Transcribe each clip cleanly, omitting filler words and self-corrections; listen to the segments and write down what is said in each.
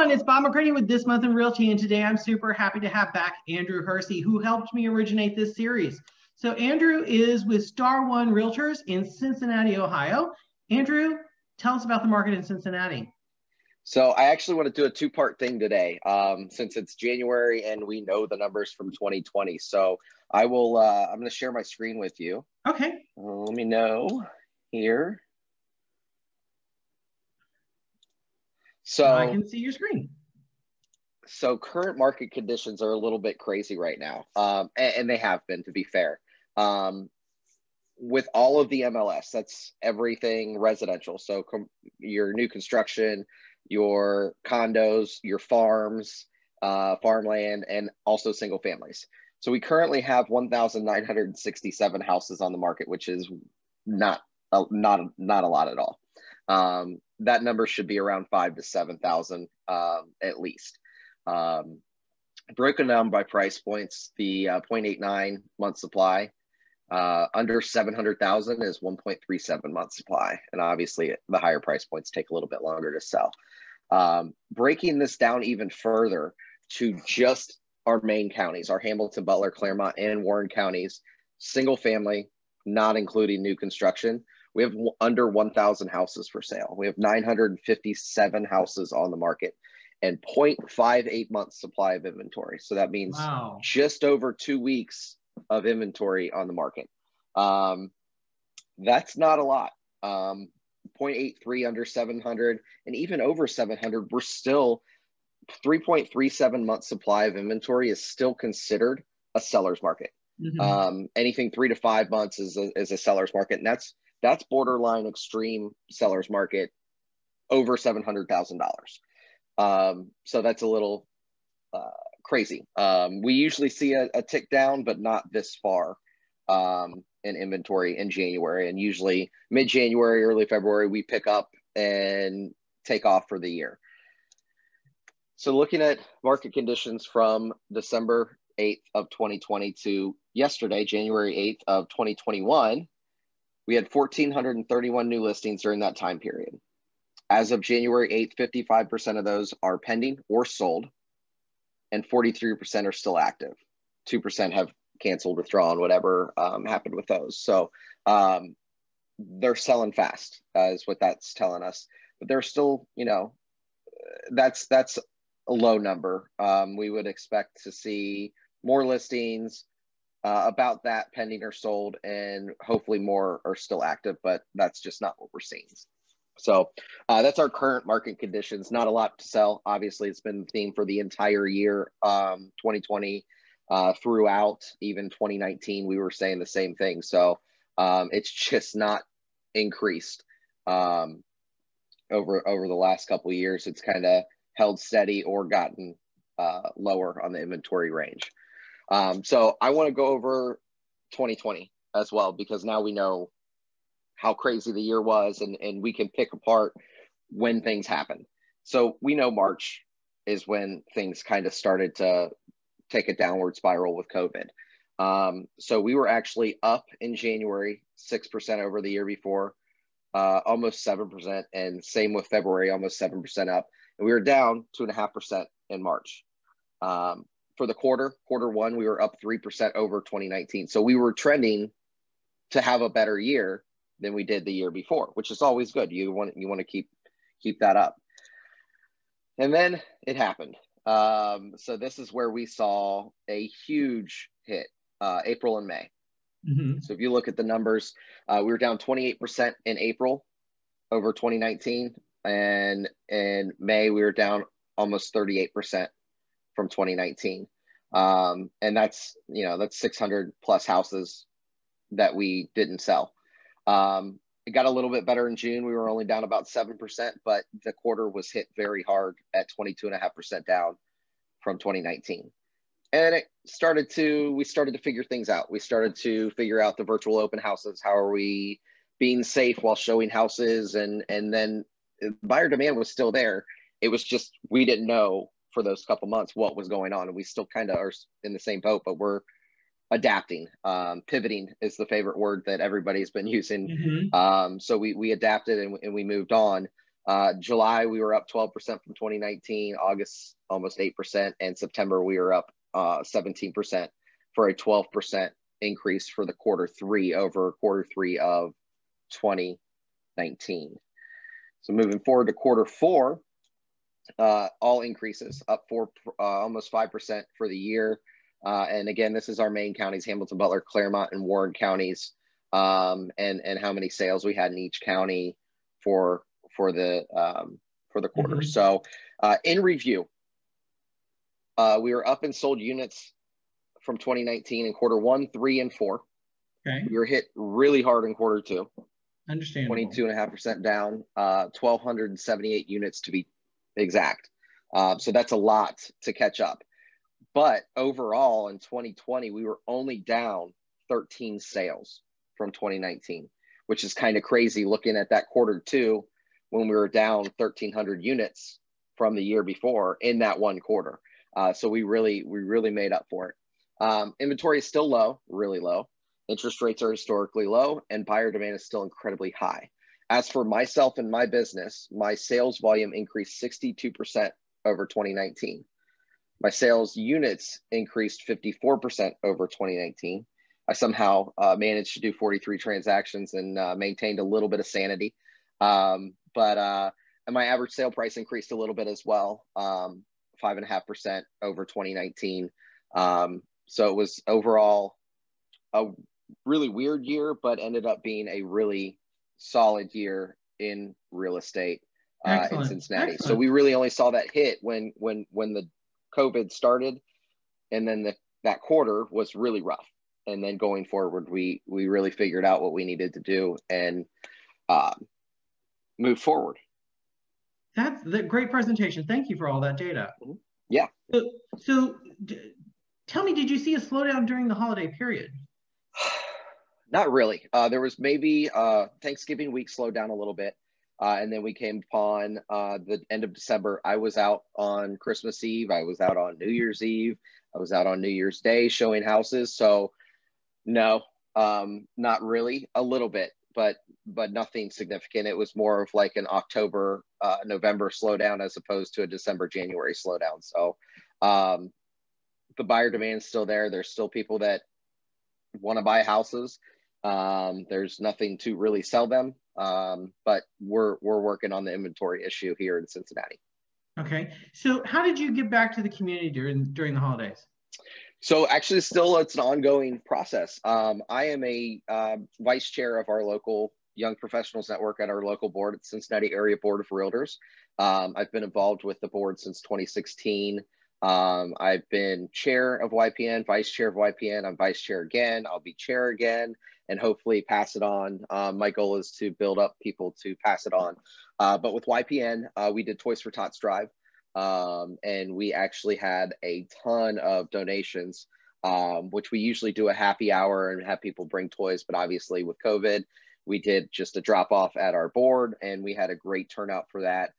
everyone, it's Bob McCready with This Month in Realty, and today I'm super happy to have back Andrew Hersey, who helped me originate this series. So Andrew is with Star One Realtors in Cincinnati, Ohio. Andrew, tell us about the market in Cincinnati. So I actually want to do a two-part thing today, since it's January and we know the numbers from 2020. So I'm going to share my screen with you. Okay. Let me know here. So I can see your screen. So current market conditions are a little bit crazy right now, and they have been, to be fair. With all of the MLS, that's everything residential. So your new construction, your condos, your farms, farmland, and also single families. So we currently have 1,967 houses on the market, which is not a lot at all. That number should be around 5,000 to 7,000 at least. Broken down by price points, the 0.89 month supply, under 700,000 is 1.37 month supply. And obviously the higher price points take a little bit longer to sell. Breaking this down even further to just our main counties, our Hamilton, Butler, Claremont, and Warren counties, single family, not including new construction, we have under 1,000 houses for sale. We have 957 houses on the market and 0.58 months supply of inventory. So that means just over 2 weeks of inventory on the market. That's not a lot. 0.83 under 700 and even over 700, we're still 3.37 months supply of inventory is still considered a seller's market. Mm-hmm. Anything 3 to 5 months is a seller's market. And that's borderline extreme seller's market over $700,000. So that's a little crazy. We usually see a tick down, but not this far in inventory in January. And usually mid-January, early February, we pick up and take off for the year. So looking at market conditions from December 8th of 2020 to yesterday, January 8th of 2021, we had 1,431 new listings during that time period. As of January 8th, 55% of those are pending or sold, and 43% are still active. 2% have canceled, withdrawn, whatever happened with those. So they're selling fast, is what that's telling us. But they're still, that's a low number. We would expect to see more listings, about that pending or sold, and hopefully more are still active, but that's just not what we're seeing. So that's our current market conditions. Not a lot to sell. Obviously, it's been the theme for the entire year, 2020 throughout, even 2019, we were saying the same thing. So it's just not increased over the last couple of years. It's kind of held steady or gotten lower on the inventory range. So I want to go over 2020 as well, because now we know how crazy the year was, and we can pick apart when things happened. So we know March is when things kind of started to take a downward spiral with COVID. So we were actually up in January, 6% over the year before, almost 7%, and same with February, almost 7% up. And we were down 2.5% in March. For the quarter one, we were up 3% over 2019. So we were trending to have a better year than we did the year before, which is always good. You want to keep that up. And then it happened. So this is where we saw a huge hit, April and May. Mm-hmm. So if you look at the numbers, we were down 28% in April over 2019. And in May, we were down almost 38% from 2019. And that's 600 plus houses that we didn't sell. It got a little bit better in June. We were only down about 7%, but the quarter was hit very hard at 22.5% down from 2019. And we started to figure things out. We started to figure out the virtual open houses. How are we being safe while showing houses? And then buyer demand was still there. It was just, we didn't know for those couple months what was going on. And we still kind of are in the same boat, but we're adapting. Pivoting is the favorite word that everybody's been using. Mm-hmm. So we adapted and we moved on. July, we were up 12% from 2019, August, almost 8%, and September, we were up 17% for a 12% increase for the quarter three over quarter three of 2019. So moving forward to quarter four, all increases up almost 5% for the year. And again, this is our main counties, Hamilton, Butler, Claremont, and Warren counties, and how many sales we had in each county for the quarter. Mm-hmm. So in review, we were up in sold units from 2019 in quarter 1, 3, and 4. Okay. We were hit really hard in quarter 2. Understandable. 22.5% down, 1,278 units to be exact. So that's a lot to catch up. But overall in 2020, we were only down 13 sales from 2019, which is kind of crazy looking at that quarter 2 when we were down 1,300 units from the year before in that one quarter. So we really made up for it. Inventory is still low, really low. Interest rates are historically low, and buyer demand is still incredibly high. As for myself and my business, my sales volume increased 62% over 2019. My sales units increased 54% over 2019. I somehow managed to do 43 transactions and maintained a little bit of sanity. And my average sale price increased a little bit as well, 5.5% over 2019. So it was overall a really weird year, but ended up being a really solid year in real estate in Cincinnati. Excellent. So we really only saw that hit when the COVID started, and then that quarter was really rough. And then going forward, we really figured out what we needed to do and move forward. That's the great presentation. Thank you for all that data. Yeah. So tell me, did you see a slowdown during the holiday period? Not really. There was maybe Thanksgiving week slowed down a little bit. And then we came upon the end of December. I was out on Christmas Eve. I was out on New Year's Eve. I was out on New Year's Day showing houses. So no, not really. A little bit, but nothing significant. It was more of like an October, November slowdown as opposed to a December, January slowdown. So the buyer demand is still there. There's still people that want to buy houses. There's nothing to really sell them, but we're working on the inventory issue here in Cincinnati. Okay, so how did you give back to the community during the holidays? So actually, still it's an ongoing process. I am a vice chair of our local Young Professionals Network at our local board at Cincinnati Area Board of Realtors. I've been involved with the board since 2016. I've been chair of YPN, vice chair of YPN. I'm vice chair again. I'll be chair again, and hopefully pass it on. My goal is to build up people to pass it on. But with YPN, we did Toys for Tots Drive, and we actually had a ton of donations, which we usually do a happy hour and have people bring toys. But obviously with COVID, we did just a drop off at our board, and we had a great turnout for that.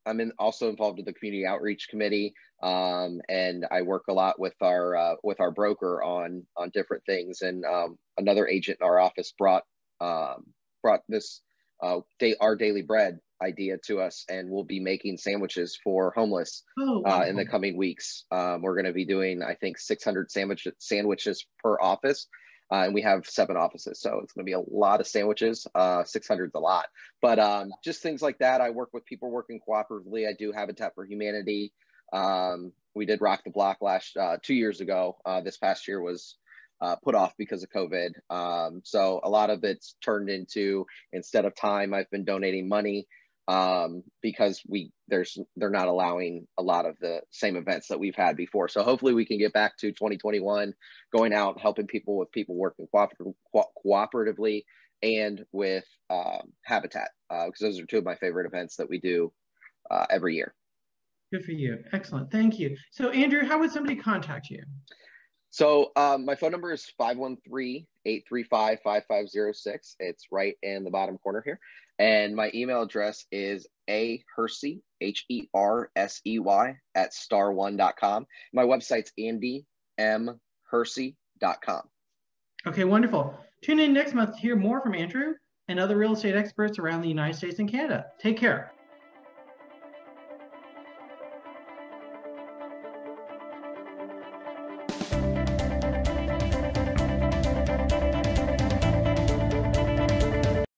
I'm also involved with the community outreach committee, and I work a lot with our broker on different things. And another agent in our office brought this our daily bread idea to us, and we'll be making sandwiches for homeless in the coming weeks. We're going to be doing, I think, 600 sandwiches per office. And we have 7 offices, so it's going to be a lot of sandwiches. 600 is a lot, but just things like that. I work with people working cooperatively. I do Habitat for Humanity. We did Rock the Block 2 years ago. This past year was put off because of COVID. So a lot of it's turned into, instead of time, I've been donating money because they're not allowing a lot of the same events that we've had before. So hopefully we can get back to 2021, going out, helping people working cooperatively, and with Habitat, because those are 2 of my favorite events that we do every year. Good for you. Excellent. Thank you. So Andrew, how would somebody contact you? So my phone number is 513-835-5506. It's right in the bottom corner here. And my email address is ahersey, HERSEY, at star1.com. My website's andymhersey.com. Okay, wonderful. Tune in next month to hear more from Andrew. and other real estate experts around the United States and Canada. Take care.